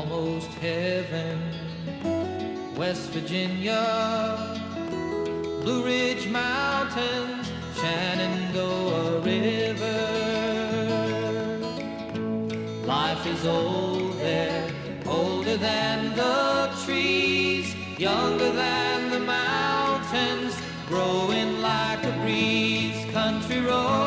almost heaven. West Virginia, Blue Ridge Mountains, Shenandoah River. Life is old there, older than the trees, younger than the mountains, growing like a breeze. Country road